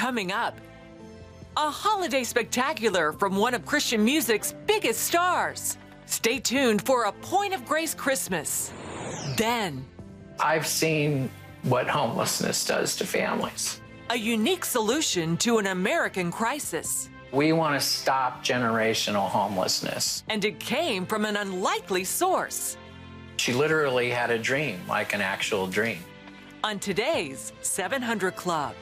Coming up, a holiday spectacular from one of Christian music's biggest stars. Stay tuned for a Point of Grace Christmas. Then, I've seen what homelessness does to families. a unique solution to an American crisis. We want to stop generational homelessness. And it came from an unlikely source. She literally had a dream, like an actual dream. On today's 700 Club.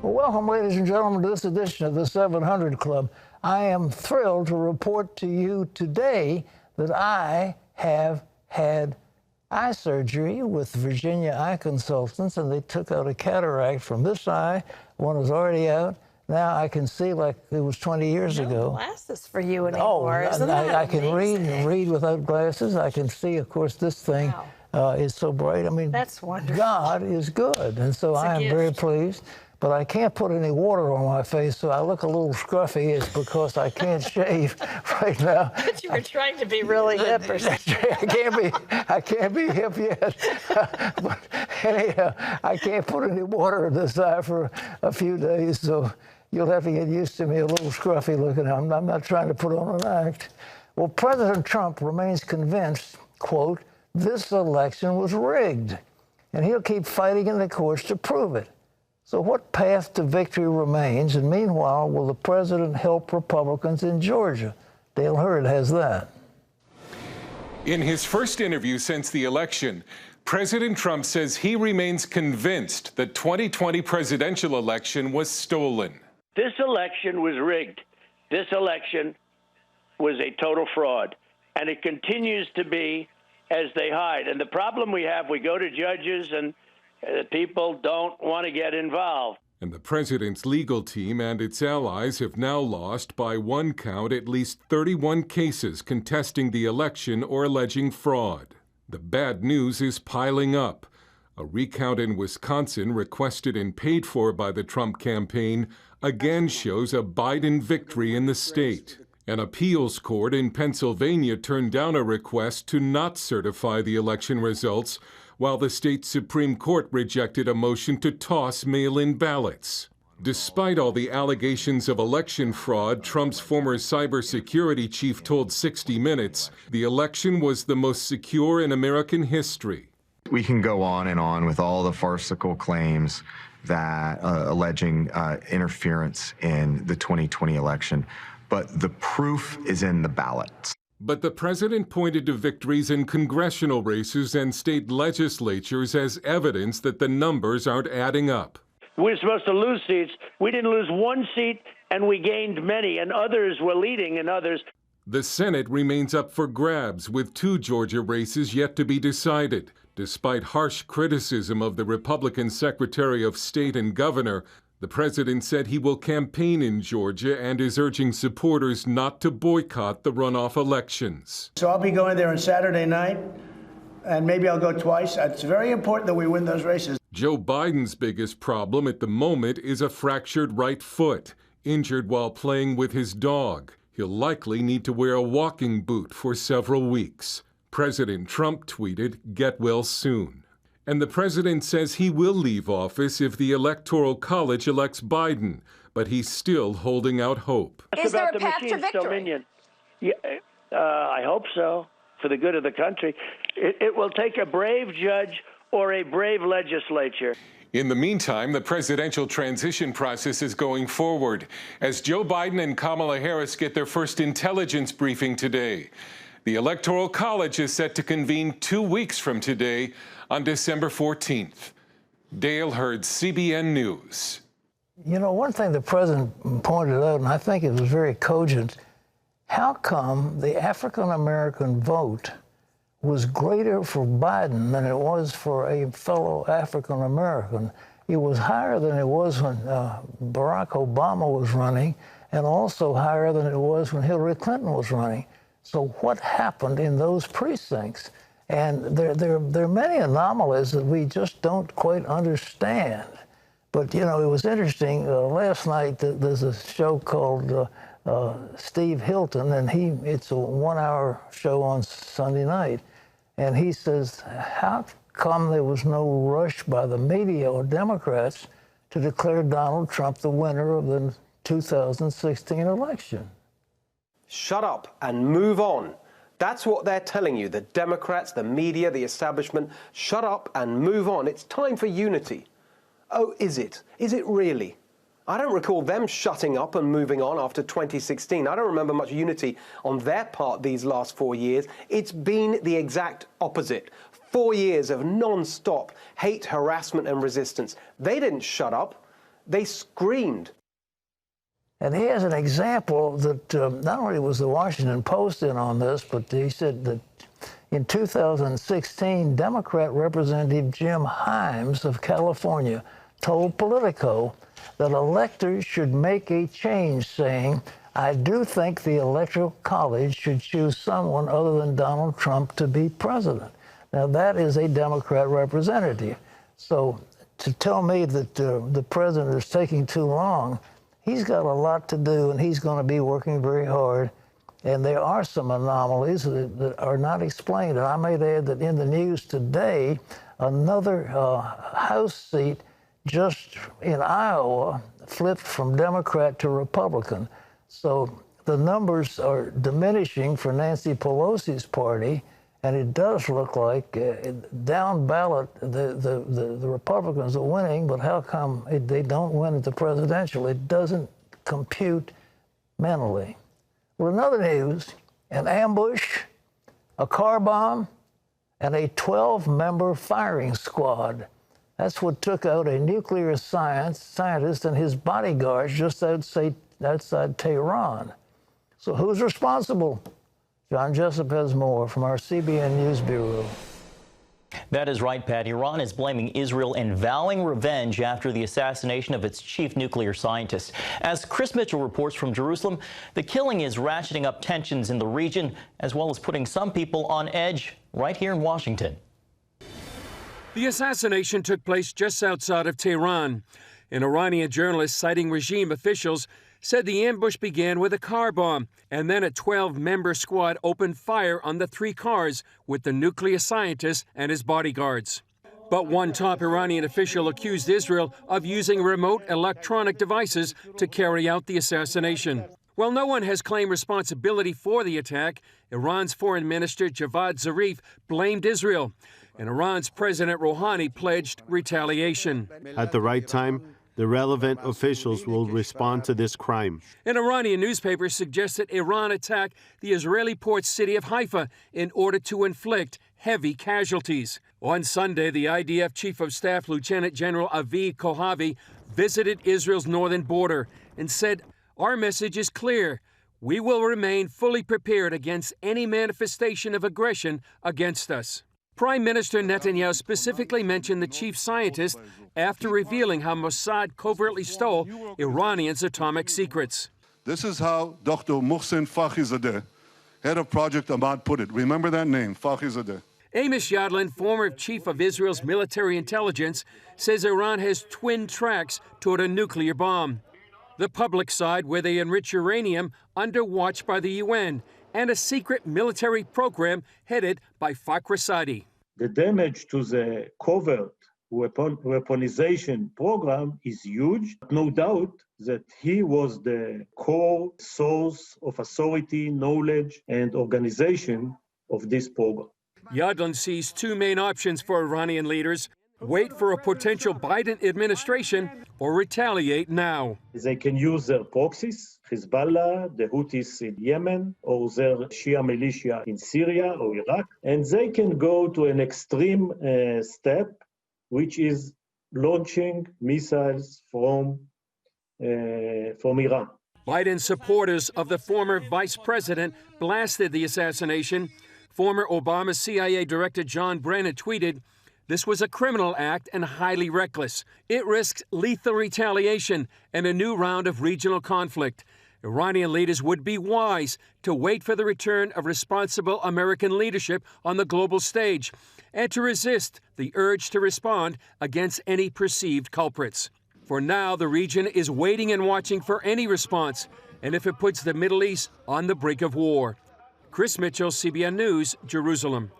Well, welcome, ladies and gentlemen, to this edition of the 700 Club. I am thrilled to report to you today that I have had eye surgery with Virginia Eye Consultants, and they took out a cataract from this eye. One was already out. Now I can see like it was 20 years ago. Glasses for you anymore, isn't that I can amazing? read without glasses. I can see, of course, this thing is so bright. I mean, That's wonderful. God is good, and so I am very pleased. But I can't put any water on my face, so I look a little scruffy. It's because I can't shave right now. But you were trying to be really hip or something. I can't be hip yet. But anyhow, I can't put any water in this eye for a few days, so you'll have to get used to me a little scruffy looking. I'm not trying to put on an act. Well, President Trump remains convinced, quote, this election was rigged, and he'll keep fighting in the courts to prove it. So what path to victory remains? And meanwhile, will the president help Republicans in Georgia? Dale Hurd has that. In his first interview since the election, President Trump says he remains convinced the 2020 presidential election was stolen. This election was rigged. This election was a total fraud, and it continues to be as they hide. And the problem we have, we go to judges and people don't want to get involved. And the president's legal team and its allies have now lost, by one count, at least 31 cases contesting the election or alleging fraud. The bad news is piling up. A recount in Wisconsin, requested and paid for by the Trump campaign, again shows a Biden victory in the state. An appeals court in Pennsylvania turned down a request to not certify the election results, while the state Supreme Court rejected a motion to toss mail-in ballots. Despite all the allegations of election fraud, Trump's former cybersecurity chief told 60 Minutes the election was the most secure in American history. We can go on and on with all the farcical claims that alleging interference in the 2020 election, but the proof is in the ballots. But the president pointed to victories in congressional races and state legislatures as evidence that the numbers aren't adding up. We're supposed to lose seats. We didn't lose one seat, and we gained many, and others were leading in others. The Senate remains up for grabs, with 2 Georgia races yet to be decided. Despite harsh criticism of the Republican Secretary of State and governor, the president said he will campaign in Georgia and is urging supporters not to boycott the runoff elections. So I'll be going there on Saturday night, and maybe I'll go twice. It's very important that we win those races. Joe Biden's biggest problem at the moment is a fractured right foot, injured while playing with his dog. He'll likely need to wear a walking boot for several weeks. President Trump tweeted, "Get well soon." And the president says he will leave office if the Electoral College elects Biden, but he's still holding out hope. Is there a path to victory? Yeah, I hope so, for the good of the country. It will take a brave judge or a brave legislature. In the meantime, the presidential transition process is going forward as Joe Biden and Kamala Harris get their first intelligence briefing today. The Electoral College is set to convene 2 weeks from today on December 14th. Dale Hurd, CBN News. You know, one thing the president pointed out, and I think it was very cogent, how come the African-American vote was greater for Biden than it was for a fellow African-American? It was higher than it was when Barack Obama was running, and also higher than it was when Hillary Clinton was running. So what happened in those precincts? And there are many anomalies that we just don't quite understand. But, you know, it was interesting. Last night, there's a show called Steve Hilton, and it's a 1-hour show on Sunday night, and he says, how come there was no rush by the media or Democrats to declare Donald Trump the winner of the 2016 election? Shut up and move on. That's what they're telling you, the Democrats, the media, the establishment. Shut up and move on. It's time for unity. Oh, is it? Is it really? I don't recall them shutting up and moving on after 2016. I don't remember much unity on their part these last 4 years. It's been the exact opposite. 4 years of non-stop hate, harassment, and resistance. They didn't shut up. They screamed. And he has an example that not only was the Washington Post in on this, but he said that in 2016, Democrat Representative Jim Himes of California told Politico that electors should make a change, saying, I do think the Electoral College should choose someone other than Donald Trump to be president. Now, that is a Democrat representative. So to tell me that the president is taking too long, he's got a lot to do, and he's going to be working very hard. And there are some anomalies that are not explained. And I might add that in the news today, another House seat just in Iowa flipped from Democrat to Republican. So the numbers are diminishing for Nancy Pelosi's party, and it does look like down ballot the Republicans are winning, but how come they don't win at the presidential? It doesn't compute mentally. Well, in other news, an ambush, a car bomb, and a 12-member firing squad. That's what took out a nuclear scientist and his bodyguards just outside Tehran. So who's responsible? John Jessup has more from our CBN News Bureau. That is right, Pat. Iran is blaming Israel and vowing revenge after the assassination of its chief nuclear scientist. As Chris Mitchell reports from Jerusalem, the killing is ratcheting up tensions in the region, as well as putting some people on edge right here in Washington. The assassination took place just outside of Tehran. An Iranian journalist citing regime officials said the ambush began with a car bomb, and then a 12-member squad opened fire on the 3 cars with the nuclear scientist and his bodyguards. But one top Iranian official accused Israel of using remote electronic devices to carry out the assassination. While no one has claimed responsibility for the attack, Iran's Foreign Minister Javad Zarif blamed Israel, and Iran's President Rouhani pledged retaliation. At the right time, the relevant officials will respond to this crime. An Iranian newspaper suggests that Iran attacked the Israeli port city of Haifa in order to inflict heavy casualties. On Sunday, the IDF Chief of Staff Lieutenant General Avi Kohavi visited Israel's northern border and said, "Our message is clear. We will remain fully prepared against any manifestation of aggression against us." Prime Minister Netanyahu specifically mentioned the chief scientist after revealing how Mossad covertly stole Iranians' atomic secrets. This is how Dr. Mohsen Fakhrizadeh, head of Project Ahmad, put it. Remember that name, Fakhrizadeh. Amos Yadlin, former chief of Israel's military intelligence, says Iran has twin tracks toward a nuclear bomb. The public side, where they enrich uranium under watch by the UN, and a secret military program headed by Fakhrizadeh. The damage to the covert weaponization program is huge. No doubt that he was the core source of authority, knowledge, and organization of this program. Yadlin sees 2 main options for Iranian leaders: wait for a potential Biden administration or retaliate now. They can use their proxies, Hezbollah, the Houthis in Yemen, or their Shia militia in Syria or Iraq, and they can go to an extreme step, which is launching missiles from Iran. Biden supporters of the former vice president blasted the assassination. Former Obama CIA Director John Brennan tweeted, "This was a criminal act and highly reckless. It risks lethal retaliation and a new round of regional conflict. Iranian leaders would be wise to wait for the return of responsible American leadership on the global stage and to resist the urge to respond against any perceived culprits." For now, the region is waiting and watching for any response and if it puts the Middle East on the brink of war. Chris Mitchell, CBN News, Jerusalem.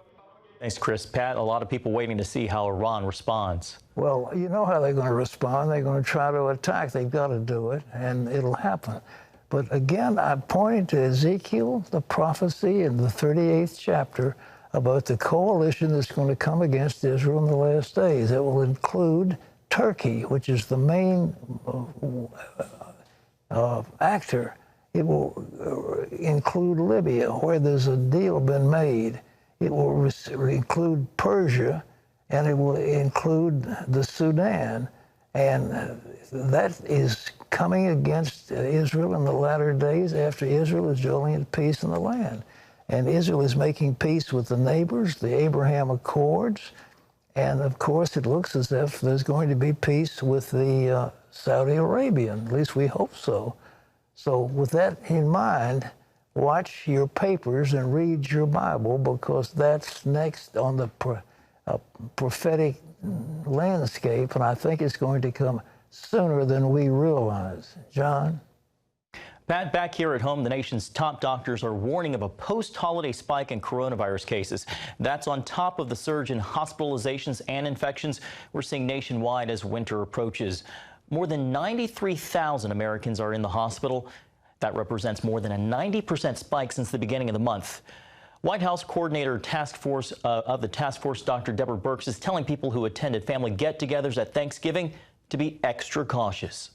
Thanks, Chris. Pat, a lot of people waiting to see how Iran responds. Well, you know how they're going to respond. They're going to try to attack. They've got to do it, and it'll happen. But again, I'm pointing to Ezekiel, the prophecy in the 38th chapter about the coalition that's going to come against Israel in the last days. It will include Turkey, which is the main actor. It will include Libya, where there's a deal been made. It will include Persia, and it will include the Sudan. And that is coming against Israel in the latter days after Israel is dwelling in peace in the land. And Israel is making peace with the neighbors, the Abraham Accords. And of course, it looks as if there's going to be peace with the Saudi Arabian. At least we hope so. So with that in mind, watch your papers and read your Bible, because that's next on the prophetic landscape, and I think it's going to come sooner than we realize. John? Pat, back here at home, the nation's top doctors are warning of a post-holiday spike in coronavirus cases. That's on top of the surge in hospitalizations and infections we're seeing nationwide as winter approaches. More than 93,000 Americans are in the hospital. That represents more than a 90% spike since the beginning of the month. White House coordinator of the task force, Dr. Deborah Birx, is telling people who attended family get-togethers at Thanksgiving to be extra cautious.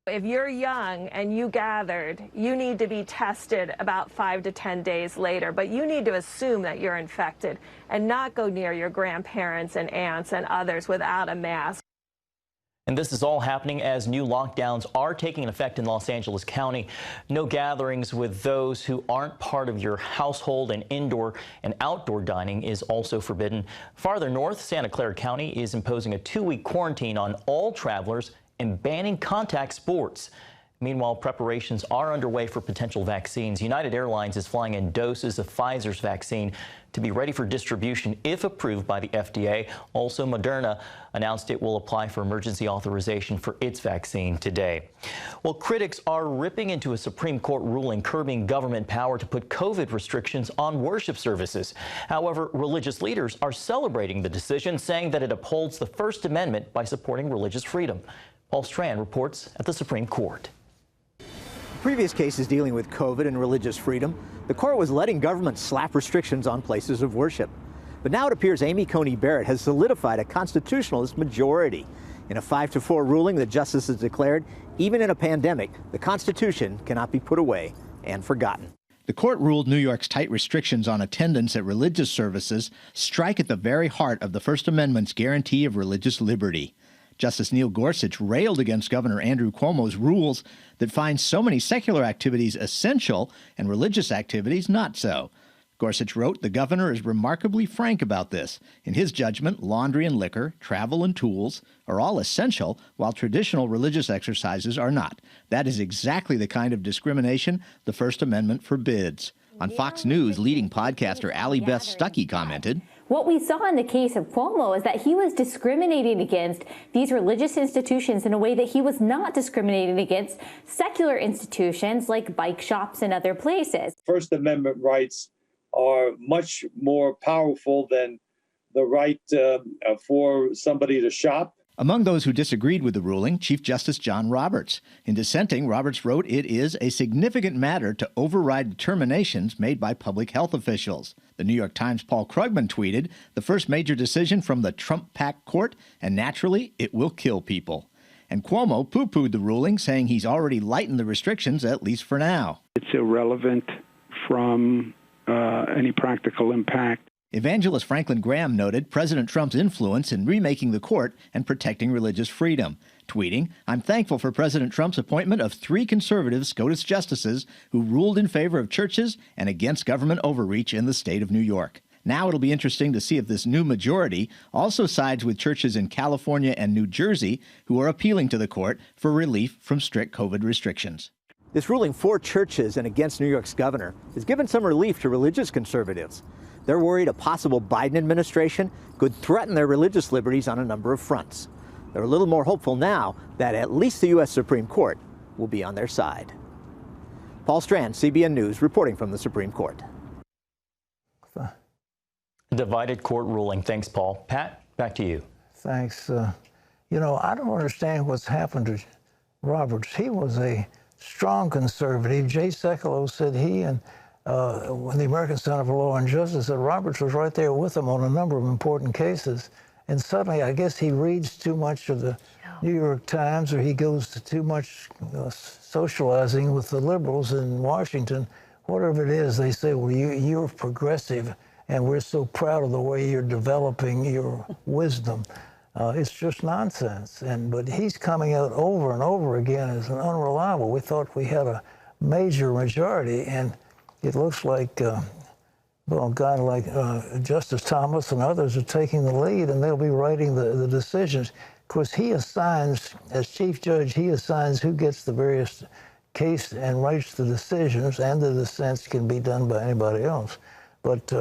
If you're young and you gathered, you need to be tested about 5 to 10 days later, but you need to assume that you're infected and not go near your grandparents and aunts and others without a mask. And this is all happening as new lockdowns are taking effect in Los Angeles County. No gatherings with those who aren't part of your household, and indoor and outdoor dining is also forbidden. Farther north, Santa Clara County is imposing a 2-week quarantine on all travelers and banning contact sports. Meanwhile, preparations are underway for potential vaccines. United Airlines is flying in doses of Pfizer's vaccine to be ready for distribution if approved by the FDA. Also, Moderna announced it will apply for emergency authorization for its vaccine today. Well, critics are ripping into a Supreme Court ruling curbing government power to put COVID restrictions on worship services. However, religious leaders are celebrating the decision, saying that it upholds the First Amendment by supporting religious freedom. Paul Strand reports at the Supreme Court. Previous cases dealing with COVID and religious freedom, the court was letting government slap restrictions on places of worship. But now it appears Amy Coney Barrett has solidified a constitutionalist majority. In a 5-4 ruling, the justices declared, even in a pandemic, the Constitution cannot be put away and forgotten. The court ruled New York's tight restrictions on attendance at religious services strike at the very heart of the First Amendment's guarantee of religious liberty. Justice Neil Gorsuch railed against Governor Andrew Cuomo's rules that find so many secular activities essential and religious activities not so. Gorsuch wrote, "The governor is remarkably frank about this. In his judgment, laundry and liquor, travel and tools are all essential, while traditional religious exercises are not. That is exactly the kind of discrimination the First Amendment forbids." On Fox News, leading podcaster Allie Beth Stuckey commented, "What we saw in the case of Cuomo is that he was discriminating against these religious institutions in a way that he was not discriminating against secular institutions like bike shops and other places." First Amendment rights are much more powerful than the right for somebody to shop. Among those who disagreed with the ruling, Chief Justice John Roberts. In dissenting, Roberts wrote, "It is a significant matter to override determinations made by public health officials." The New York Times' Paul Krugman tweeted, "The first major decision from the Trump-packed court, and naturally, it will kill people." And Cuomo poo-pooed the ruling, saying he's already lightened the restrictions, at least for now. It's irrelevant from any practical impact. Evangelist Franklin Graham noted President Trump's influence in remaking the court and protecting religious freedom, tweeting, "I'm thankful for President Trump's appointment of 3 conservative SCOTUS justices who ruled in favor of churches and against government overreach in the state of New York." Now it'll be interesting to see if this new majority also sides with churches in California and New Jersey who are appealing to the court for relief from strict COVID restrictions. This ruling for churches and against New York's governor has given some relief to religious conservatives. They're worried a possible Biden administration could threaten their religious liberties on a number of fronts. They're a little more hopeful now that at least the U.S. Supreme Court will be on their side. Paul Strand, CBN News, reporting from the Supreme Court. Divided court ruling. Thanks, Paul. Pat, back to you. Thanks. You know, I don't understand what's happened to Roberts. He was a strong conservative. Jay Sekulow said he and when the American Center for Law and Justice said Roberts was right there with him on a number of important cases. And suddenly, I guess he reads too much of the New York Times, or he goes to too much socializing with the liberals in Washington. Whatever it is, they say, well, you're progressive, and we're so proud of the way you're developing your wisdom. It's just nonsense. But he's coming out over and over again as an unreliable. We thought we had a major majority, and it looks like, well, a guy like Justice Thomas and others are taking the lead, and they'll be writing the decisions. Of course, he assigns, as chief judge, he assigns who gets the various case and writes the decisions, and the dissents can be done by anybody else. But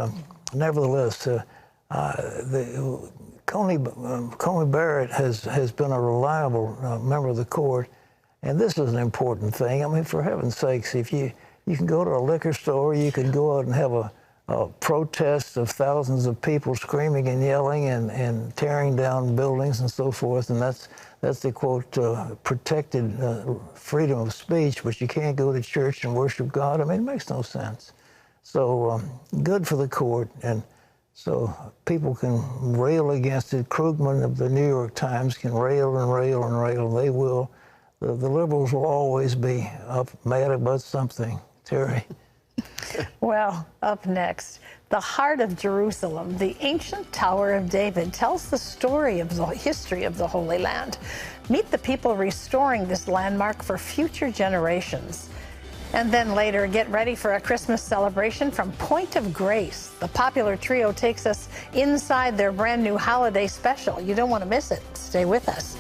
nevertheless, Coney Barrett has been a reliable member of the court, and this is an important thing. I mean, for heaven's sakes, if you can go to a liquor store, you can go out and have a protest of thousands of people screaming and yelling and tearing down buildings and so forth, and that's the quote protected freedom of speech, but you can't go to church and worship God. I mean, it makes no sense. So good for the court, and so people can rail against it. Krugman of the New York Times can rail and rail and rail. They will. The liberals will always be mad about something. Terry. Well, up next, the heart of Jerusalem, the ancient Tower of David, tells the story of the history of the Holy Land. Meet the people restoring this landmark for future generations. And then later, get ready for a Christmas celebration from Point of Grace. The popular trio takes us inside their brand new holiday special. You don't want to miss it. Stay with us.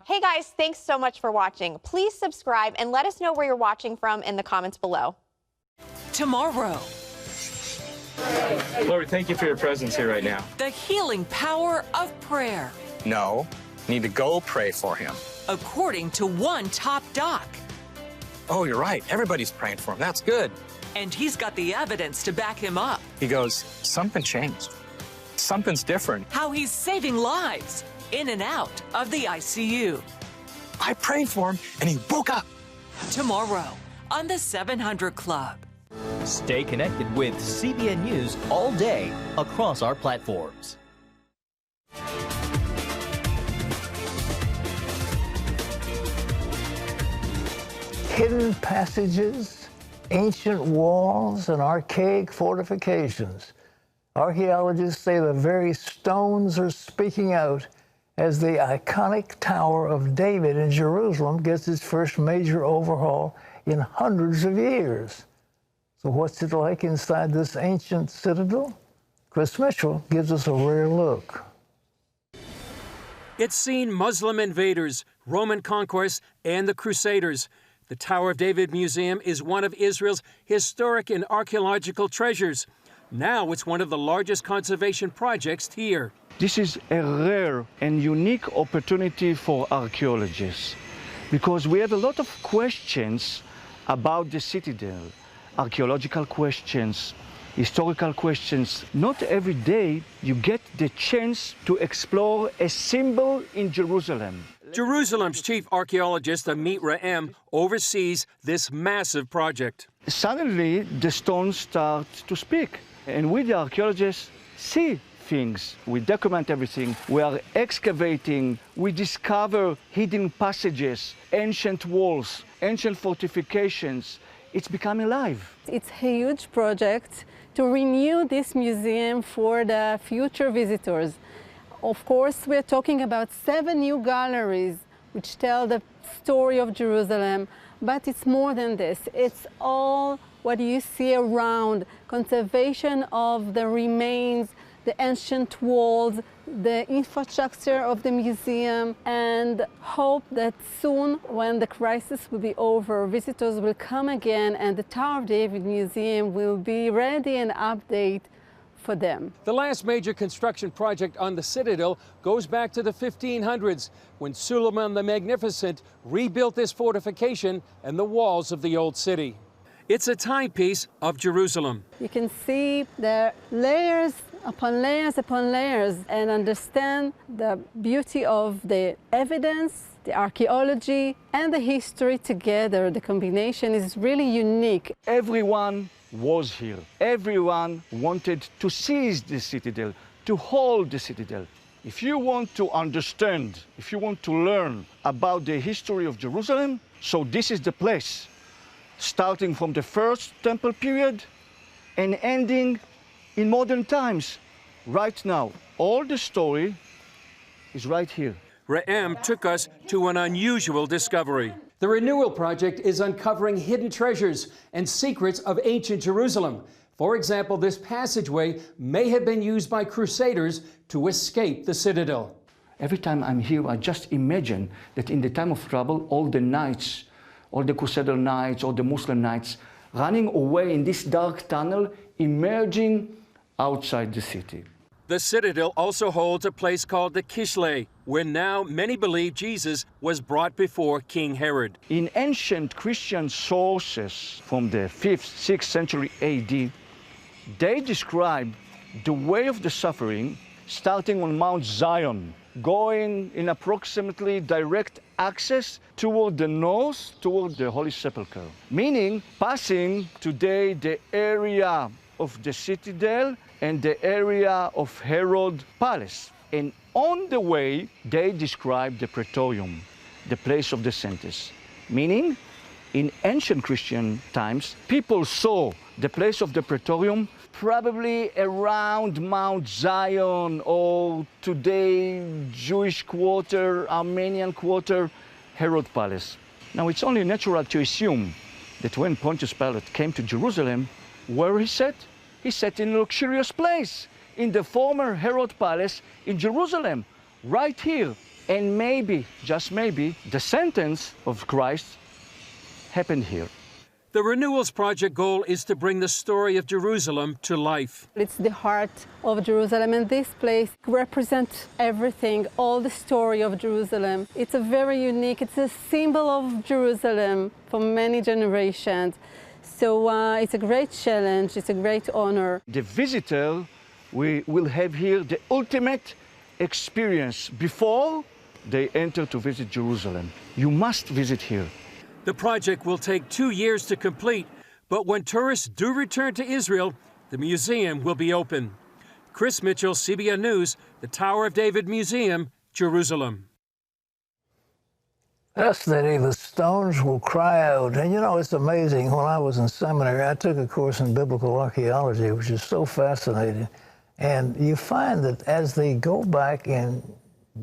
Hey guys, thanks so much for watching. Please subscribe and let us know where you're watching from in the comments below. Tomorrow. Lord, thank you for your presence here right now. The healing power of prayer. No, need to go pray for him. According to one top doc. Oh, you're right. Everybody's praying for him. That's good. And he's got the evidence to back him up. He goes, something changed. Something's different. How he's saving lives in and out of the ICU. I prayed for him and he woke up. Tomorrow on the 700 Club. Stay connected with CBN News all day across our platforms. Hidden passages, ancient walls, and archaic fortifications. Archaeologists say the very stones are speaking out as the iconic Tower of David in Jerusalem gets its first major overhaul in hundreds of years. So what's it like inside this ancient citadel? Chris Mitchell gives us a rare look. It's seen Muslim invaders, Roman conquest, and the Crusaders. The Tower of David Museum is one of Israel's historic and archaeological treasures. Now it's one of the largest conservation projects here. This is a rare and unique opportunity for archaeologists because we have a lot of questions about the citadel, archaeological questions, historical questions. Not every day you get the chance to explore a symbol in Jerusalem. Jerusalem's chief archaeologist, Amit Raem, oversees this massive project. Suddenly the stones start to speak, and we, the archaeologists, see things. We document everything. We are excavating. We discover hidden passages, ancient walls, ancient fortifications. It's becoming alive. It's a huge project to renew this museum for the future visitors. Of course, we're talking about 7 new galleries which tell the story of Jerusalem, but it's more than this. It's all what you see around, conservation of the remains, the ancient walls, the infrastructure of the museum, and hope that soon, when the crisis will be over, visitors will come again and the Tower of David Museum will be ready and updated for them. The last major construction project on the Citadel goes back to the 1500s, when Suleiman the Magnificent rebuilt this fortification and the walls of the old city. It's a timepiece of Jerusalem. You can see the layers upon layers upon layers and understand the beauty of the evidence, the archaeology, and the history together. The combination is really unique. Everyone was here. Everyone wanted to seize the citadel, to hold the citadel. If you want to understand, if you want to learn about the history of Jerusalem, so this is the place, starting from the first temple period and ending in modern times, right now. All the story is right here. Re'em took us to an unusual discovery. The Renewal Project is uncovering hidden treasures and secrets of ancient Jerusalem. For example, this passageway may have been used by crusaders to escape the citadel. Every time I'm here, I just imagine that in the time of trouble, all the knights, all the Crusader knights, all the Muslim knights, running away in this dark tunnel, emerging outside the city. The Citadel also holds a place called the Kishle, where now many believe Jesus was brought before King Herod. In ancient Christian sources from the 5th, 6th century AD, they describe the way of the suffering starting on Mount Zion, going in approximately direct access toward the north, toward the Holy Sepulchre, meaning passing today the area of the citadel and the area of Herod's palace. And on the way, they describe the Praetorium, the place of the sentence, meaning in ancient Christian times, people saw the place of the Praetorium probably around Mount Zion, or today Jewish quarter, Armenian quarter, Herod Palace. Now it's only natural to assume that when Pontius Pilate came to Jerusalem, where he sat? He sat in a luxurious place, in the former Herod Palace in Jerusalem, right here. And maybe, just maybe, the sentence of Christ happened here. The Renewals Project goal is to bring the story of Jerusalem to life. It's the heart of Jerusalem, and this place represents everything, all the story of Jerusalem. It's a very unique, it's a symbol of Jerusalem for many generations. So it's a great challenge, it's a great honor. The visitor, we will have here the ultimate experience before they enter to visit Jerusalem. You must visit here. The project will take 2 years to complete, but when tourists do return to Israel, the museum will be open. Chris Mitchell, CBN News, the Tower of David Museum, Jerusalem. Fascinating, the stones will cry out. And you know, it's amazing. When I was in seminary, I took a course in biblical archaeology, which is so fascinating. And you find that as they go back in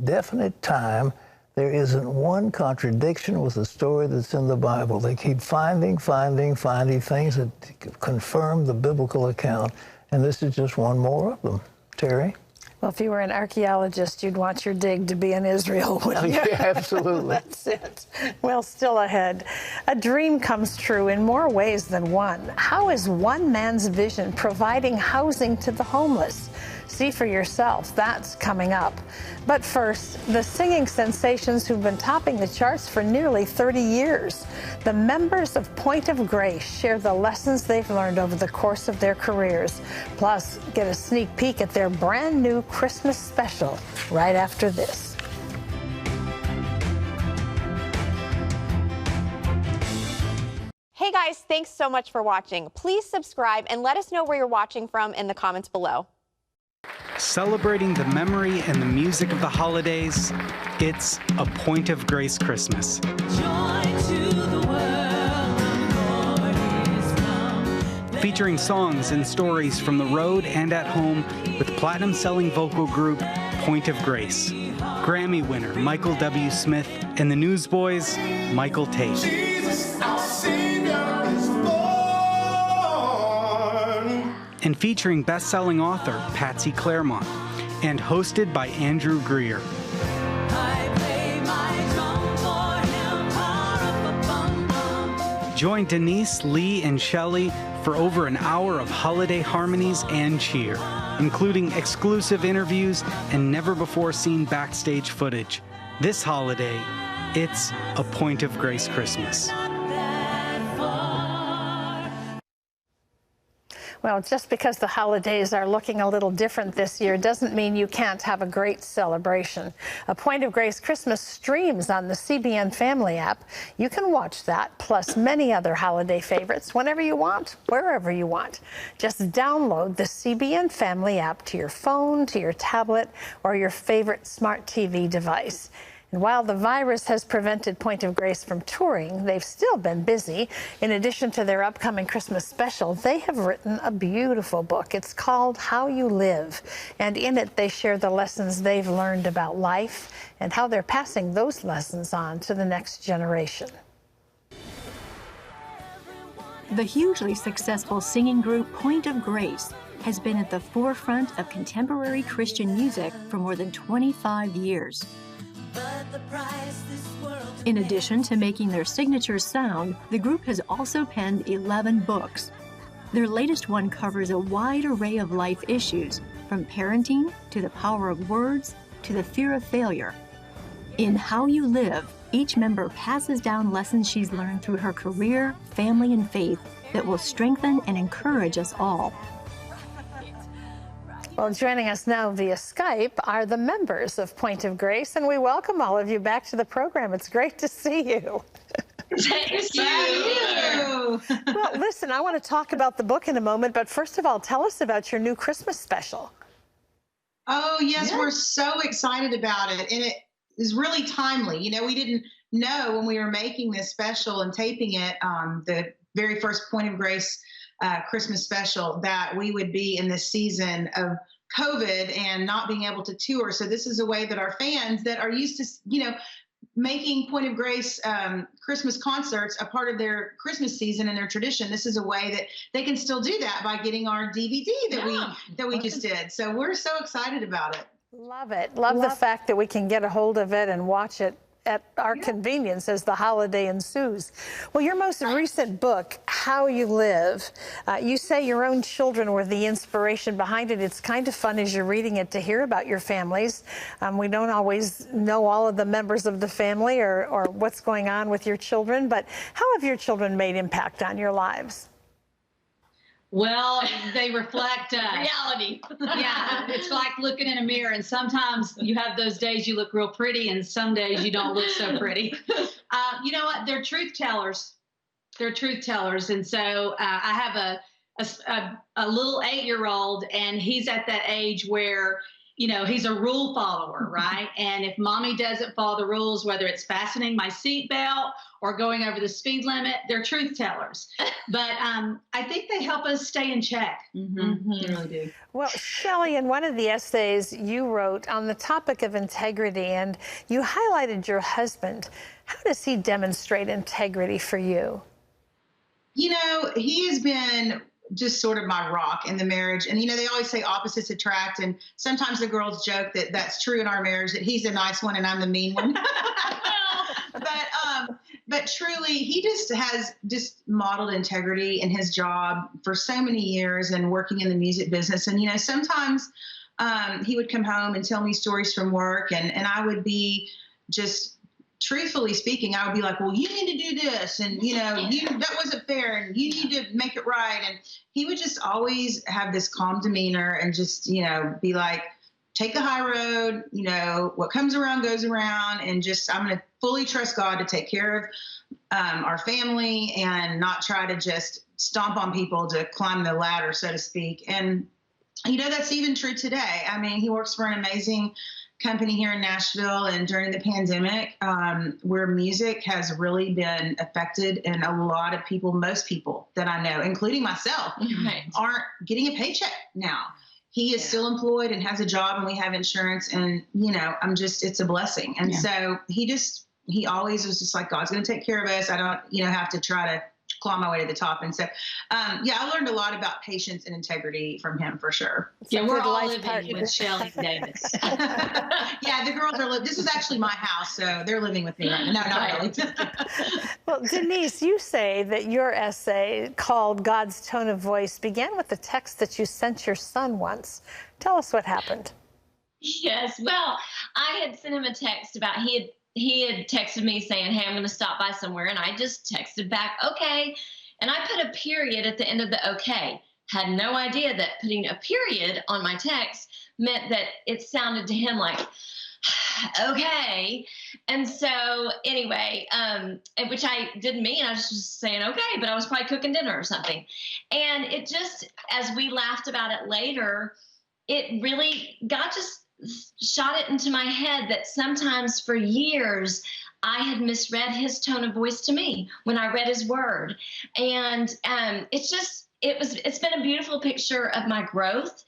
definite time, there isn't one contradiction with the story that's in the Bible. They keep finding things that confirm the biblical account. And this is just one more of them. Terry? Well, if you were an archaeologist, you'd want your dig to be in Israel, wouldn't you? Yeah, absolutely. That's it. Well, still ahead. A dream comes true in more ways than one. How is one man's vision providing housing to the homeless? See for yourself. That's coming up. But first, the singing sensations who've been topping the charts for nearly 30 years. The members of Point of Grace share the lessons they've learned over the course of their careers. Plus, get a sneak peek at their brand new Christmas special right after this. Hey guys, thanks so much for watching. Please subscribe and let us know where you're watching from in the comments below. Celebrating the memory and the music of the holidays, it's a Point of Grace Christmas. Featuring songs and stories from the road and at home with platinum-selling vocal group Point of Grace. Grammy winner Michael W. Smith and the Newsboys' Michael Tate. Jesus, our Savior is born. And featuring best-selling author Patsy Claremont, and hosted by Andrew Greer. Join Denise, Lee, and Shelley for over an hour of holiday harmonies and cheer. including exclusive interviews and never-before-seen backstage footage. This holiday, it's a Point of Grace Christmas. Well, just because the holidays are looking a little different this year doesn't mean you can't have a great celebration. A Point of Grace Christmas streams on the CBN Family app. You can watch that, plus many other holiday favorites, whenever you want, wherever you want. Just download the CBN Family app to your phone, to your tablet, or your favorite smart TV device. And while the virus has prevented Point of Grace from touring, they've still been busy. In addition to their upcoming Christmas special, they have written a beautiful book. It's called How You Live, and in it they share the lessons they've learned about life and how they're passing those lessons on to the next generation. The hugely successful singing group Point of Grace has been at the forefront of contemporary Christian music for more than 25 years. In addition to making their signature sound, the group has also penned 11 books. Their latest one covers a wide array of life issues, from parenting to the power of words to the fear of failure. In How You Live, each member passes down lessons she's learned through her career, family, and faith that will strengthen and encourage us all. Well, joining us now via Skype are the members of Point of Grace, and we welcome all of you back to the program. It's great to see you. Thank you. Well, listen, I want to talk about the book in a moment, but first of all, tell us about your new Christmas special. Oh, yes, we're so excited about it, and it is really timely. You know, we didn't know when we were making this special and taping it, the very first Point of Grace Christmas special, that we would be in this season of COVID and not being able to tour. So this is a way that our fans that are used to, you know, making Point of Grace Christmas concerts a part of their Christmas season and their tradition. This is a way that they can still do that by getting our DVD that we just did. So we're so excited about it. Love it. Love the fact that we can get a hold of it and watch it at our convenience as the holiday ensues. Well, your most recent book, How You Live, you say your own children were the inspiration behind it. It's kind of fun as you're reading it to hear about your families. We don't always know all of the members of the family or what's going on with your children, but how have your children made impact on your lives? Well, they reflect reality. Yeah, it's like looking in a mirror, and sometimes you have those days you look real pretty, and some days you don't look so pretty. You know what? They're truth tellers. They're truth tellers, and so I have a little 8-year-old, and he's at that age where, you know, he's a rule follower, right? And if mommy doesn't follow the rules, whether it's fastening my seatbelt or going over the speed limit, they're truth tellers. But I think they help us stay in check. They really do. Well, Shelley, in one of the essays you wrote on the topic of integrity, and you highlighted your husband. How does he demonstrate integrity for you? You know, he has been just sort of my rock in the marriage. And, you know, they always say opposites attract. And sometimes the girls joke that that's true in our marriage, that he's the nice one and I'm the mean one. But truly, he just has modeled integrity in his job for so many years and working in the music business. And, you know, sometimes he would come home and tell me stories from work, and I would be just, truthfully speaking, I would be like, well, you need to do this, and, you know, that wasn't fair, and you need to make it right. And he would just always have this calm demeanor and just, you know, be like, take the high road, you know, what comes around goes around, and just, I'm going to fully trust God to take care of our family and not try to just stomp on people to climb the ladder, so to speak. And, you know, that's even true today. I mean, he works for an amazing company here in Nashville, and during the pandemic, where music has really been affected, and a lot of people, most people that I know, including myself, aren't getting a paycheck now. He is still employed and has a job, and we have insurance, and, you know, it's a blessing. And so he always was just like, God's going to take care of us. I don't, you know, have to try to claw my way to the top. And so, yeah, I learned a lot about patience and integrity from him for sure. Yeah, we're all living with Shelly Davis. Yeah, the girls are. This is actually my house, so they're living with me right now. No, not really. Well, Denise, you say that your essay called God's Tone of Voice began with the text that you sent your son once. Tell us what happened. Yes, well, I had sent him a text about he had texted me saying, hey, I'm going to stop by somewhere. And I just texted back, okay. And I put a period at the end of the okay. Had no idea that putting a period on my text meant that it sounded to him like, okay. And so anyway, which I didn't mean, I was just saying, okay, but I was probably cooking dinner or something. And it just, as we laughed about it later, it really, God just shot it into my head that sometimes for years I had misread his tone of voice to me when I read his word. And it's been a beautiful picture of my growth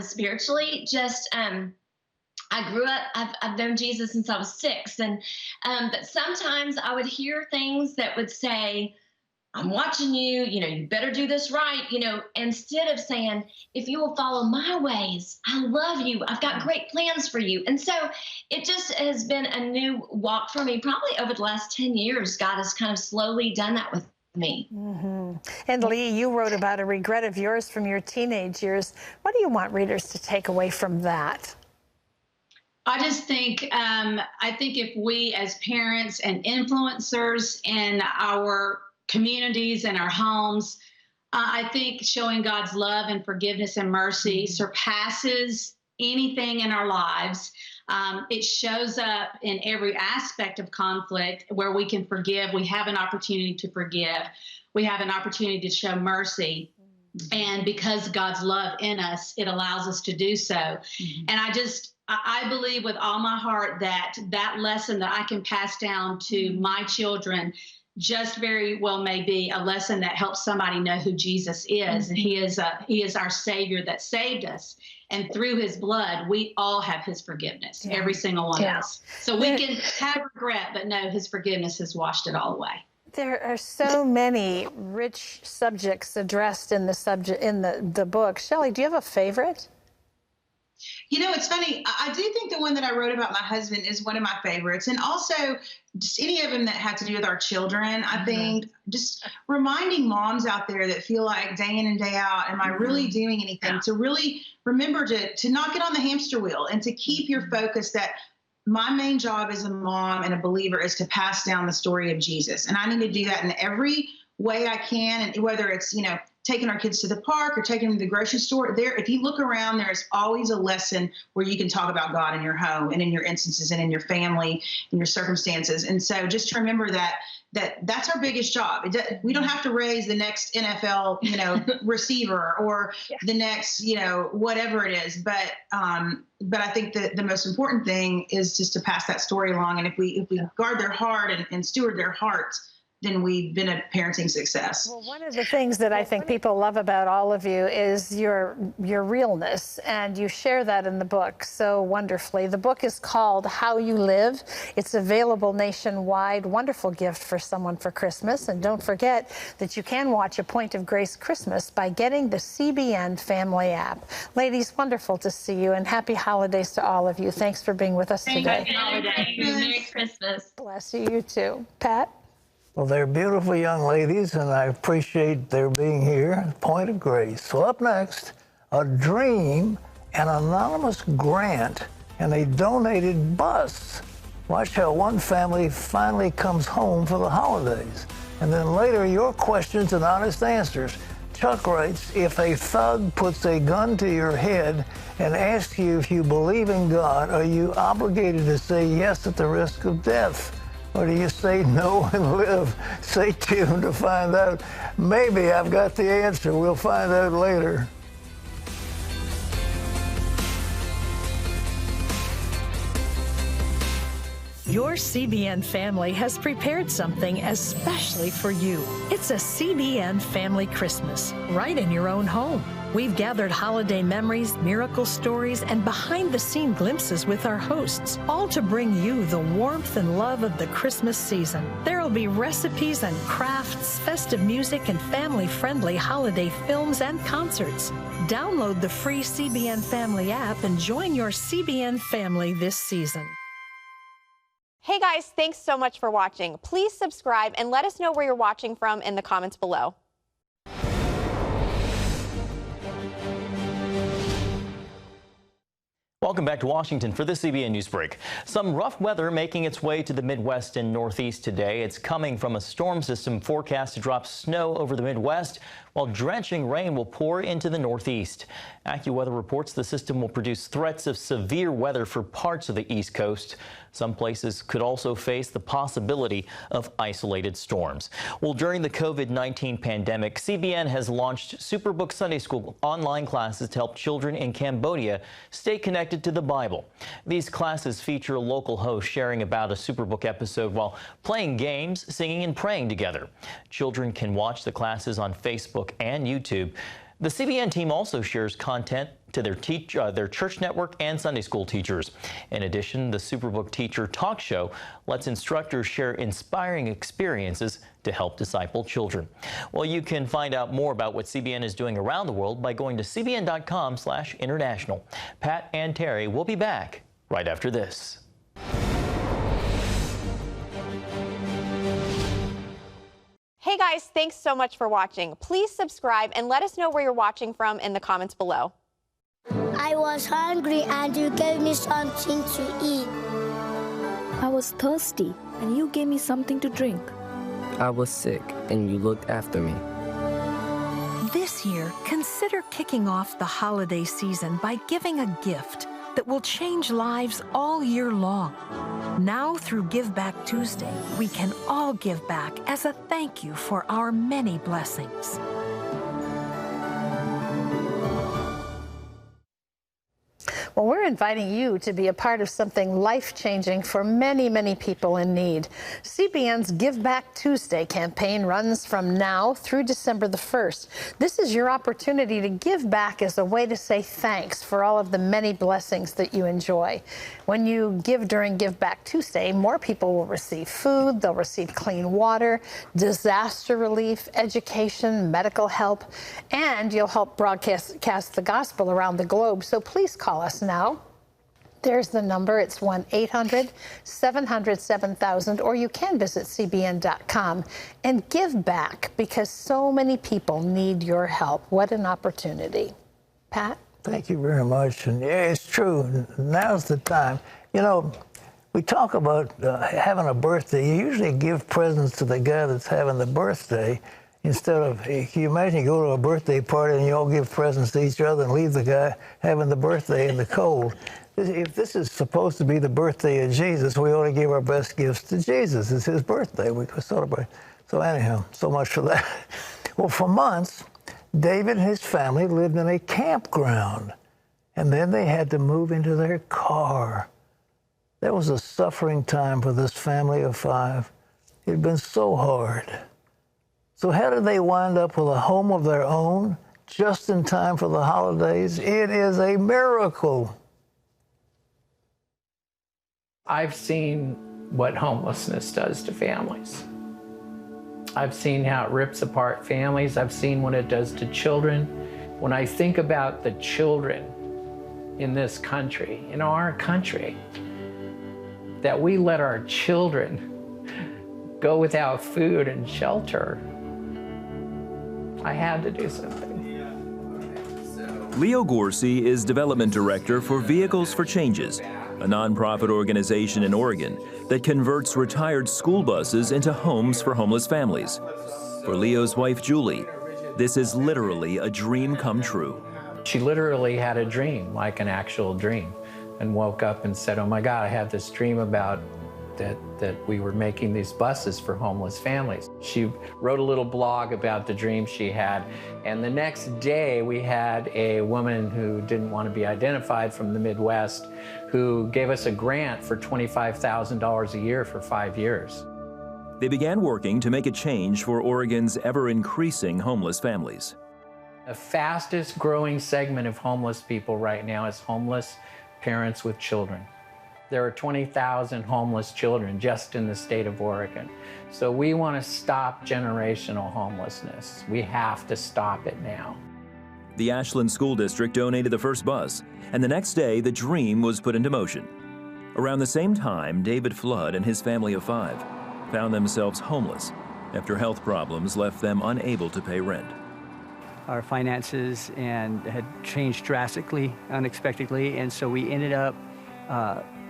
spiritually. Just, I grew up, I've known Jesus since I was 6. And, but sometimes I would hear things that would say, I'm watching you, you better do this right, instead of saying, if you will follow my ways, I love you. I've got great plans for you. And so it just has been a new walk for me. Probably over the last 10 years, God has kind of slowly done that with me. Mm-hmm. And Lee, you wrote about a regret of yours from your teenage years. What do you want readers to take away from that? I just think, I think if we as parents and influencers in our communities and our homes, I think showing God's love and forgiveness and mercy surpasses anything in our lives. It shows up in every aspect of conflict where we can forgive. We have an opportunity to forgive. We have an opportunity to show mercy. And because God's love in us, it allows us to do so. And I believe with all my heart that that lesson that I can pass down to my children just very well may be a lesson that helps somebody know who Jesus is. And he is our Savior that saved us. And through his blood, we all have his forgiveness, every single one of us. So we can have regret, but know his forgiveness has washed it all away. There are so many rich subjects addressed in the book. Shelley, do you have a favorite? It's funny. I do think the one that I wrote about my husband is one of my favorites. And also just any of them that had to do with our children. I think just reminding moms out there that feel like day in and day out, am I really doing anything? To really remember to not get on the hamster wheel and to keep your focus that my main job as a mom and a believer is to pass down the story of Jesus. And I need to do that in every way I can. And whether it's, taking our kids to the park or taking them to the grocery store, if you look around, there's always a lesson where you can talk about God in your home and in your instances and in your family and your circumstances. And so just to remember that's our biggest job. We don't have to raise the next NFL, receiver or the next, whatever it is. But I think that the most important thing is just to pass that story along. And if we guard their heart and steward their hearts, then we've been a parenting success. Well, one of the things that I think people love about all of you is your realness, and you share that in the book so wonderfully. The book is called How You Live. It's available nationwide. Wonderful gift for someone for Christmas. And don't forget that you can watch A Point of Grace Christmas by getting the CBN Family app. Ladies, wonderful to see you, and happy holidays to all of you. Thanks for being with us today. Happy holidays. Merry Christmas. Bless you, you too. Pat? Well, they're beautiful young ladies, and I appreciate their being here. Point of Grace. So up next, a dream, an anonymous grant, and a donated bus. Watch how one family finally comes home for the holidays. And then later, your questions and honest answers. Chuck writes, if a thug puts a gun to your head and asks you if you believe in God, are you obligated to say yes at the risk of death? Or do you say no and live? Stay tuned to find out. Maybe I've got the answer. We'll find out later. Your CBN family has prepared something especially for you. It's a CBN Family Christmas, right in your own home. We've gathered holiday memories, miracle stories, and behind-the-scene glimpses with our hosts, all to bring you the warmth and love of the Christmas season. There'll be recipes and crafts, festive music, and family-friendly holiday films and concerts. Download the free CBN Family app and join your CBN family this season. Hey guys, thanks so much for watching. Please subscribe and let us know where you're watching from in the comments below. Welcome back to Washington for the CBN News Break. Some rough weather making its way to the Midwest and Northeast today. It's coming from a storm system forecast to drop snow over the Midwest, while drenching rain will pour into the Northeast. AccuWeather reports the system will produce threats of severe weather for parts of the East Coast. Some places could also face the possibility of isolated storms. Well, during the COVID-19 pandemic, CBN has launched Superbook Sunday School online classes to help children in Cambodia stay connected to the Bible. These classes feature a local host sharing about a Superbook episode while playing games, singing, and praying together. Children can watch the classes on Facebook and YouTube. The CBN team also shares content to their church network and Sunday school teachers. In addition, the Superbook Teacher Talk Show lets instructors share inspiring experiences to help disciple children. Well, you can find out more about what CBN is doing around the world by going to cbn.com/international. Pat and Terry will be back right after this. Hey guys, thanks so much for watching. Please subscribe and let us know where you're watching from in the comments below. I was hungry and you gave me something to eat. I was thirsty and you gave me something to drink. I was sick and you looked after me. This year, consider kicking off the holiday season by giving a gift that will change lives all year long. Now through Give Back Tuesday, we can all give back as a thank you for our many blessings. Well, we're inviting you to be a part of something life-changing for many, many people in need. CBN's Give Back Tuesday campaign runs from now through December the 1st. This is your opportunity to give back as a way to say thanks for all of the many blessings that you enjoy. When you give during Give Back Tuesday, more people will receive food, they'll receive clean water, disaster relief, education, medical help, and you'll help broadcast the gospel around the globe. So please call us now. There's the number. It's 1-800-700-7000, or you can visit cbn.com and give back because so many people need your help. What an opportunity. Pat? Thank you very much. And yeah, it's true. Now's the time. You know, we talk about having a birthday. You usually give presents to the guy that's having the birthday instead of, can you imagine you go to a birthday party and you all give presents to each other and leave the guy having the birthday in the cold? If this is supposed to be the birthday of Jesus, we ought to give our best gifts to Jesus. It's his birthday. We could celebrate. So anyhow, so much for that. Well, for months, David and his family lived in a campground, and then they had to move into their car. That was a suffering time for this family of 5. It had been so hard. So how did they wind up with a home of their own just in time for the holidays? It is a miracle. I've seen what homelessness does to families. I've seen how it rips apart families. I've seen what it does to children. When I think about the children in this country, in our country, that we let our children go without food and shelter, I had to do something. Leo Gorsi is Development Director for Vehicles for Changes, a nonprofit organization in Oregon that converts retired school buses into homes for homeless families. For Leo's wife, Julie, this is literally a dream come true. She literally had a dream, like an actual dream, and woke up and said, oh my God, I had this dream about that we were making these buses for homeless families. She wrote a little blog about the dream she had, and the next day we had a woman who didn't want to be identified from the Midwest who gave us a grant for $25,000 a year for 5 years. They began working to make a change for Oregon's ever-increasing homeless families. The fastest growing segment of homeless people right now is homeless parents with children. There are 20,000 homeless children just in the state of Oregon. So we want to stop generational homelessness. We have to stop it now. The Ashland School District donated the first bus, and the next day, the dream was put into motion. Around the same time, David Flood and his family of 5 found themselves homeless after health problems left them unable to pay rent. Our finances had changed drastically, unexpectedly, and so we ended up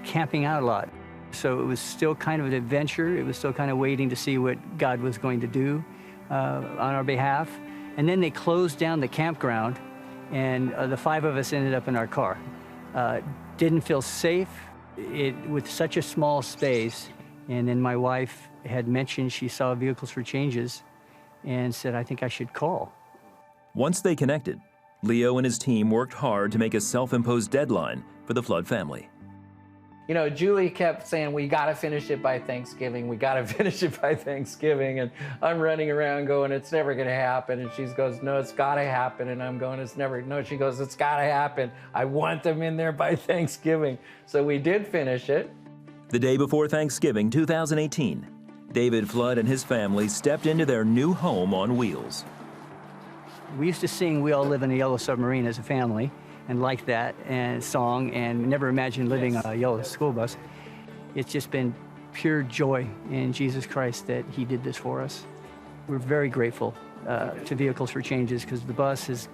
camping out a lot. So it was still kind of an adventure. It was still kind of waiting to see what God was going to do on our behalf. And then they closed down the campground, and the 5 of us ended up in our car. Didn't feel safe with such a small space. And then my wife had mentioned she saw Vehicles for Changes and said, I think I should call. Once they connected, Leo and his team worked hard to make a self-imposed deadline for the Flood family. You know, Julie kept saying, we got to finish it by Thanksgiving. We got to finish it by Thanksgiving. And I'm running around going, it's never going to happen. And she goes, no, it's got to happen. And I'm going, it's never, no, she goes, it's got to happen. I want them in there by Thanksgiving. So we did finish it. The day before Thanksgiving 2018, David Flood and his family stepped into their new home on wheels. We used to sing We All Live in a Yellow Submarine as a family, and like that and song, and never imagined living a yellow school bus. It's just been pure joy in Jesus Christ that he did this for us. We're very grateful to Vehicles for Changes, because the bus has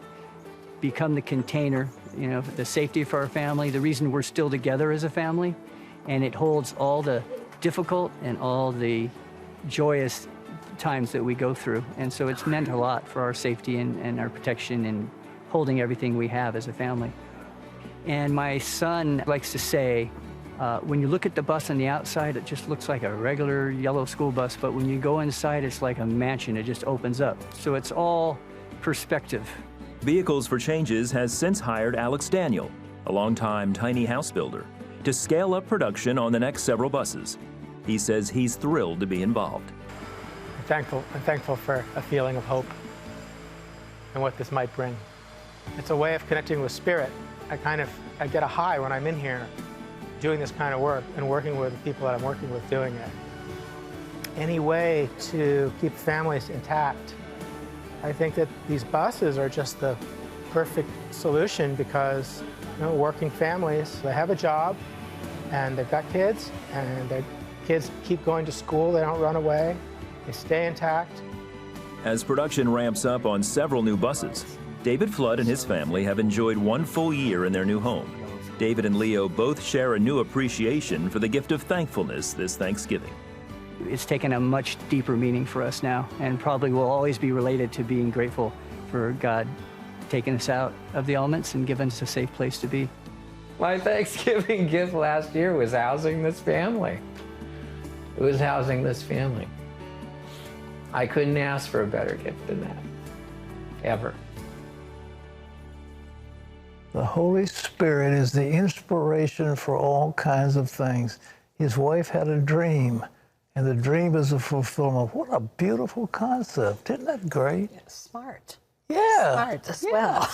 become the container, you know, the safety for our family, the reason we're still together as a family, and it holds all the difficult and all the joyous times that we go through. And so it's meant a lot for our safety and our protection and holding everything we have as a family. And my son likes to say, when you look at the bus on the outside, it just looks like a regular yellow school bus, but when you go inside, it's like a mansion. It just opens up. So it's all perspective. Vehicles for Changes has since hired Alex Daniel, a longtime tiny house builder, to scale up production on the next several buses. He says he's thrilled to be involved. I'm thankful for a feeling of hope and what this might bring. It's a way of connecting with spirit. I get a high when I'm in here doing this kind of work and working with the people that I'm working with doing it. Any way to keep families intact. I think that these buses are just the perfect solution because, you know, working families, they have a job and they've got kids and their kids keep going to school, they don't run away, they stay intact. As production ramps up on several new buses, David Flood and his family have enjoyed 1 full year in their new home. David and Leo both share a new appreciation for the gift of thankfulness this Thanksgiving. It's taken a much deeper meaning for us now, and probably will always be related to being grateful for God taking us out of the elements and giving us a safe place to be. My Thanksgiving gift last year was housing this family. It was housing this family. I couldn't ask for a better gift than that, ever. The Holy Spirit is the inspiration for all kinds of things. His wife had a dream, and the dream is a fulfillment. What a beautiful concept. Isn't that great? Smart. Yeah. Smart as well.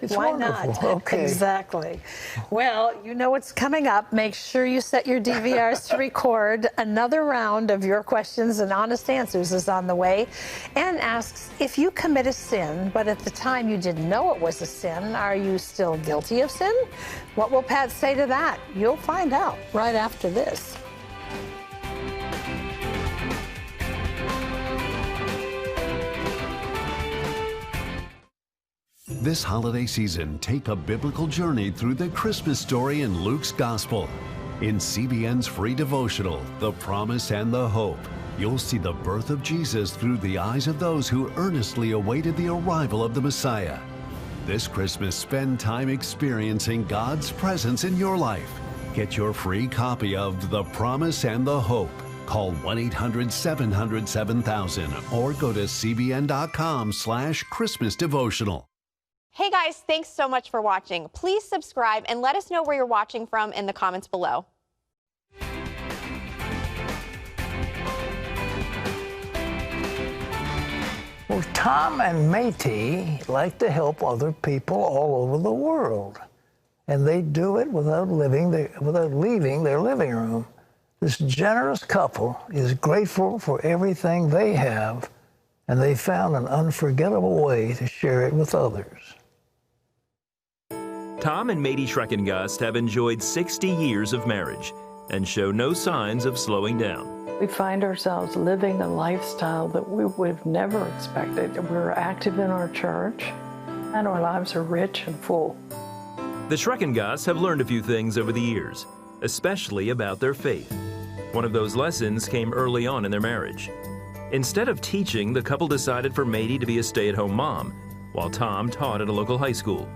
It's Why wonderful. not? Okay. Exactly. Well, you know what's coming up. Make sure you set your DVRs to record. Another round of your questions and honest answers is on the way, and asks, if you commit a sin, but at the time you didn't know it was a sin, are you still guilty of sin? What will Pat say to that? You'll find out right after this. This holiday season, take a biblical journey through the Christmas story in Luke's Gospel. In CBN's free devotional, The Promise and the Hope, you'll see the birth of Jesus through the eyes of those who earnestly awaited the arrival of the Messiah. This Christmas, spend time experiencing God's presence in your life. Get your free copy of The Promise and the Hope. Call 1-800-700-7000 or go to cbn.com/Christmas devotional. Hey guys, thanks so much for watching. Please subscribe and let us know where you're watching from in the comments below. Well, Tom and Matey like to help other people all over the world. And they do it without leaving their living room. This generous couple is grateful for everything they have, and they found an unforgettable way to share it with others. Tom and Matey Schreckengast have enjoyed 60 years of marriage and show no signs of slowing down. We find ourselves living a lifestyle that we would have never expected. We're active in our church, and our lives are rich and full. The Schreckengasts have learned a few things over the years, especially about their faith. One of those lessons came early on in their marriage. Instead of teaching, the couple decided for Matey to be a stay-at-home mom, while Tom taught at a local high school.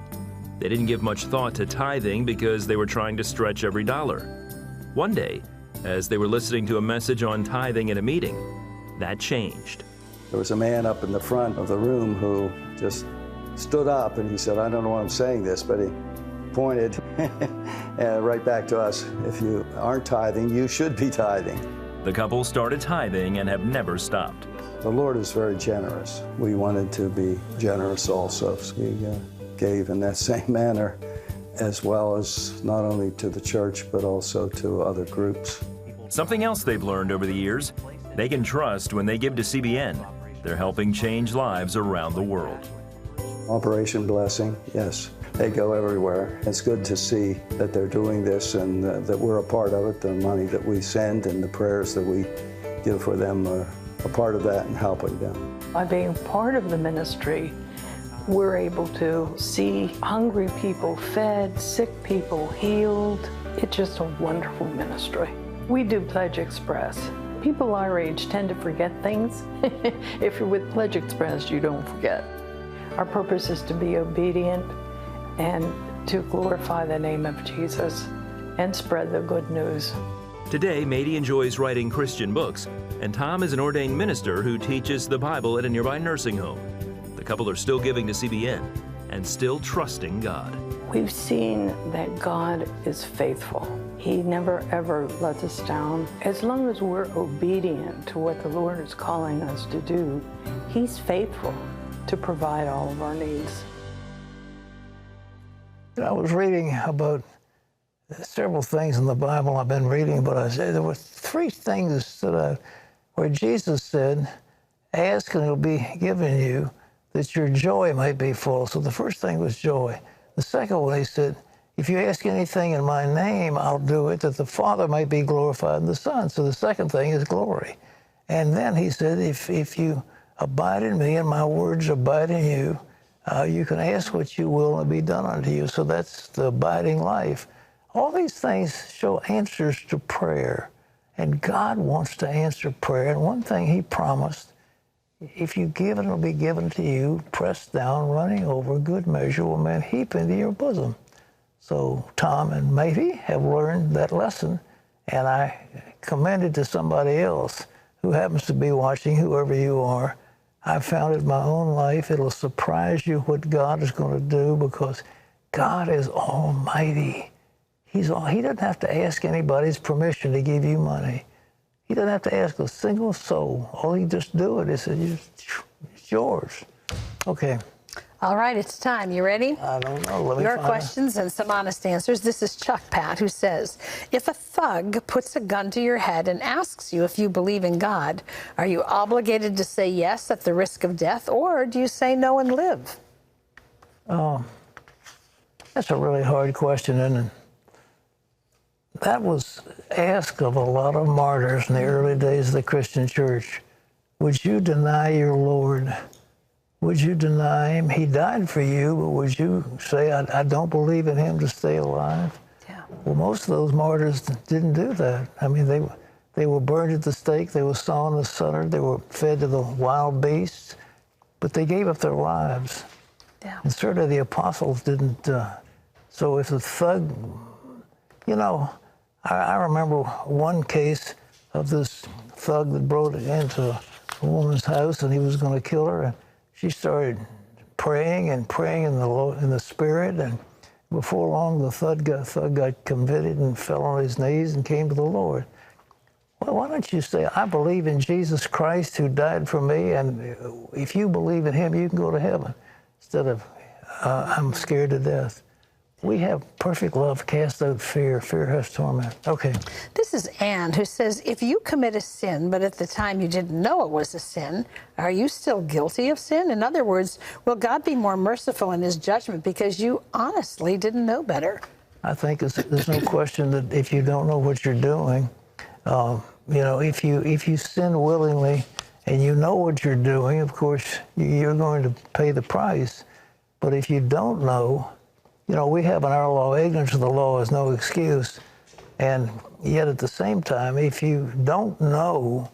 They didn't give much thought to tithing because they were trying to stretch every dollar. One day, as they were listening to a message on tithing at a meeting, that changed. There was a man up in the front of the room who just stood up and he said, I don't know why I'm saying this, but he pointed right back to us. If you aren't tithing, you should be tithing. The couple started tithing and have never stopped. The Lord is very generous. We wanted to be generous also, so we gave in that same manner, as well as not only to the church, but also to other groups. Something else they've learned over the years, they can trust when they give to CBN. They're helping change lives around the world. Operation Blessing, yes. They go everywhere. It's good to see that they're doing this and that we're a part of it. The money that we send and the prayers that we give for them are a part of that and helping them. By being part of the ministry, we're able to see hungry people fed, sick people healed. It's just a wonderful ministry. We do Pledge Express. People our age tend to forget things. If you're with Pledge Express, you don't forget. Our purpose is to be obedient and to glorify the name of Jesus and spread the good news. Today, Matey enjoys writing Christian books, and Tom is an ordained minister who teaches the Bible at a nearby nursing home. The couple are still giving to CBN and still trusting God. We've seen that God is faithful. He never ever lets us down. As long as we're obedient to what the Lord is calling us to do, He's faithful to provide all of our needs. I was reading about several things in the Bible I've been reading, but I said there were three things where Jesus said, ask and it'll be given you, that your joy might be full. So the first thing was joy. The second one, he said, if you ask anything in my name, I'll do it, that the Father might be glorified in the Son. So the second thing is glory. And then he said, if you abide in me and my words abide in you, you can ask what you will and it'll be done unto you. So that's the abiding life. All these things show answers to prayer. And God wants to answer prayer. And one thing he promised, if you give, it'll be given to you, pressed down, running over, good measure will men heap into your bosom. So Tom and Matey have learned that lesson, and I commend it to somebody else who happens to be watching, whoever you are. I've found it in my own life. It'll surprise you what God is going to do, because God is almighty. He doesn't have to ask anybody's permission to give you money. He doesn't have to ask a single soul. All he just do it. He said, it's yours. Okay. All right, it's time. You ready? I don't know. Your questions and some honest answers. This is Chuck Pat, who says, if a thug puts a gun to your head and asks you if you believe in God, are you obligated to say yes at the risk of death, or do you say no and live? Oh, that's a really hard question, isn't it? That was asked of a lot of martyrs in the early days of the Christian church. Would you deny your Lord? Would you deny him? He died for you, but would you say, I don't believe in him to stay alive? Yeah. Well, most of those martyrs didn't do that. I mean, they were burned at the stake, they were sawn and sundered, they were fed to the wild beasts, but they gave up their lives. Yeah. And certainly the apostles didn't. So if a thug, you know, I remember one case of this thug that broke into a woman's house and he was going to kill her, and she started praying and praying in the Spirit, and before long the thug got convicted and fell on his knees and came to the Lord. Well, why don't you say, I believe in Jesus Christ who died for me, and if you believe in him, you can go to heaven, instead of, I'm scared to death. We have perfect love, cast out fear. Fear has torment. Okay. This is Anne, who says, if you commit a sin, but at the time you didn't know it was a sin, are you still guilty of sin? In other words, will God be more merciful in his judgment because you honestly didn't know better? I think there's no question that if you don't know what you're doing, you know, if you sin willingly and you know what you're doing, of course, you're going to pay the price. But if you don't know, you know, we have in our law, ignorance of the law is no excuse. And yet at the same time, if you don't know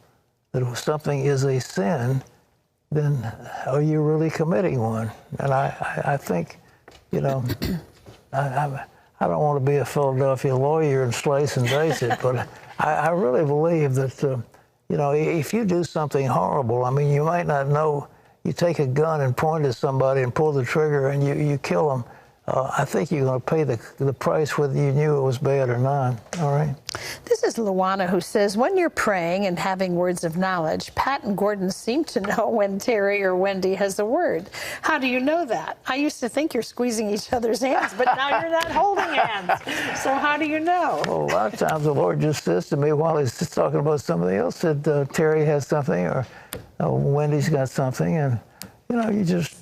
that something is a sin, then are you really committing one? And I think, you know, I don't want to be a Philadelphia lawyer and slice and dice it, but I really believe that, you know, if you do something horrible, I mean, you might not know, you take a gun and point at somebody and pull the trigger and you kill them. I think you're going to pay the price whether you knew it was bad or not, all right? This is Luana, who says, when you're praying and having words of knowledge, Pat and Gordon seem to know when Terry or Wendy has a word. How do you know that? I used to think you're squeezing each other's hands, but now you're not holding hands. So how do you know? Well, a lot of times the Lord just says to me while he's just talking about somebody else that Terry has something or Wendy's got something, and, you know, you just...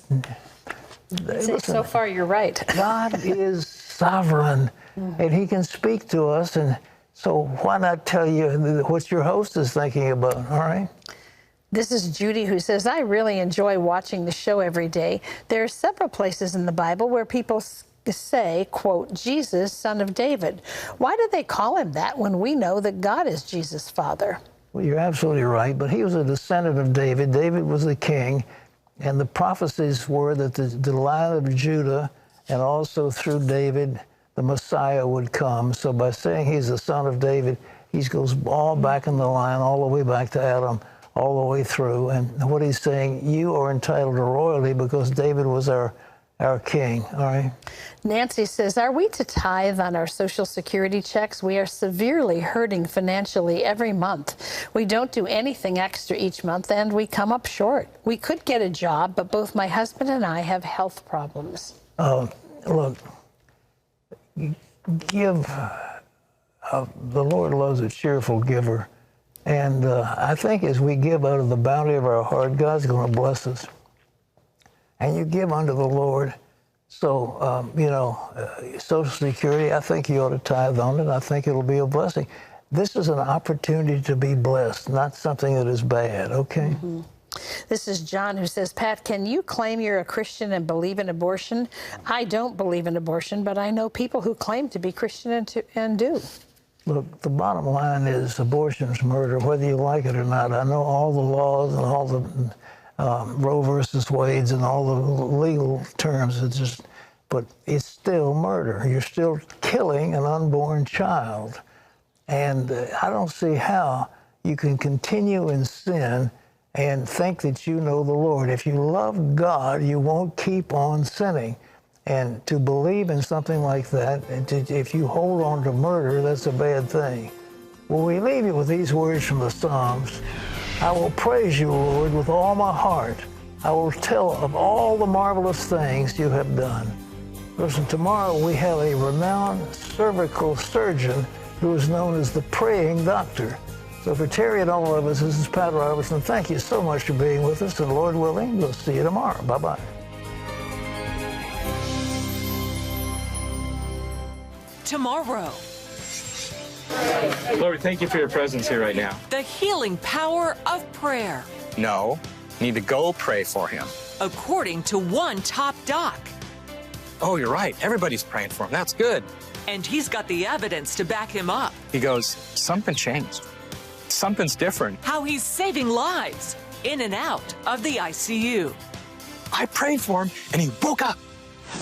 Listen, so far, you're right. God is sovereign, and he can speak to us, and so why not tell you what your host is thinking about, all right? This is Judy, who says, I really enjoy watching the show every day. There are several places in the Bible where people say, quote, Jesus, son of David. Why do they call him that when we know that God is Jesus' father? Well, you're absolutely right, but he was a descendant of David. David was the king. And the prophecies were that the line of Judah and also through David, the Messiah would come. So by saying he's the son of David, he goes all back in the line, all the way back to Adam, all the way through. And what he's saying, you are entitled to royalty because David was our king, all right? Nancy says, are we to tithe on our Social Security checks? We are severely hurting financially every month. We don't do anything extra each month, and we come up short. We could get a job, but both my husband and I have health problems. Look, give. The Lord loves a cheerful giver. And I think as we give out of the bounty of our heart, God's going to bless us. And you give unto the Lord. So, you know, Social Security, I think you ought to tithe on it. I think it'll be a blessing. This is an opportunity to be blessed, not something that is bad, okay? Mm-hmm. This is John, who says, Pat, can you claim you're a Christian and believe in abortion? I don't believe in abortion, but I know people who claim to be Christian and do. Look, the bottom line is abortion's murder, whether you like it or not. I know all the laws and all the Roe versus Wade's and all the legal terms. It's just, but it's still murder. You're still killing an unborn child. And I don't see how you can continue in sin and think that you know the Lord. If you love God, you won't keep on sinning. And to believe in something like that, if you hold on to murder, that's a bad thing. Well, we leave you with these words from the Psalms. I will praise you, Lord, with all my heart. I will tell of all the marvelous things you have done. Listen, tomorrow we have a renowned cervical surgeon who is known as the praying doctor. So for Terry and all of us, this is Pat Robertson. Thank you so much for being with us, and Lord willing, we'll see you tomorrow. Bye-bye. Tomorrow. Lord, thank you for your presence here right now. The healing power of prayer. No, you need to go pray for him. According to one top doc. Oh, you're right. Everybody's praying for him. That's good. And he's got the evidence to back him up. He goes, something changed. Something's different. How he's saving lives in and out of the ICU. I prayed for him and he woke up.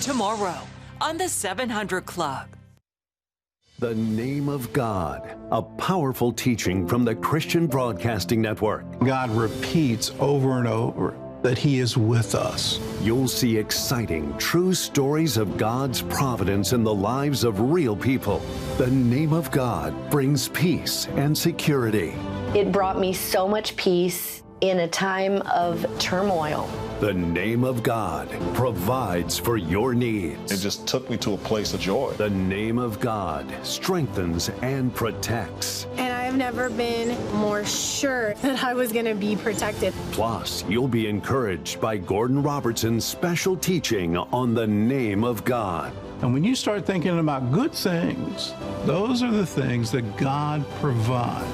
Tomorrow on the 700 Club. The Name of God, a powerful teaching from the Christian Broadcasting Network. God repeats over and over that he is with us. You'll see exciting, true stories of God's providence in the lives of real people. The Name of God brings peace and security. It brought me so much peace in a time of turmoil. The name of God provides for your needs. It just took me to a place of joy. The name of God strengthens and protects. And I've never been more sure that I was going to be protected. Plus, you'll be encouraged by Gordon Robertson's special teaching on the name of God. And when you start thinking about good things, those are the things that God provides.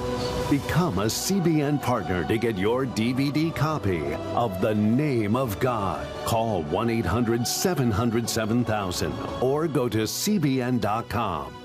Become a CBN partner to get your DVD copy of The Name of God. Call 1-800-700-7000 or go to cbn.com.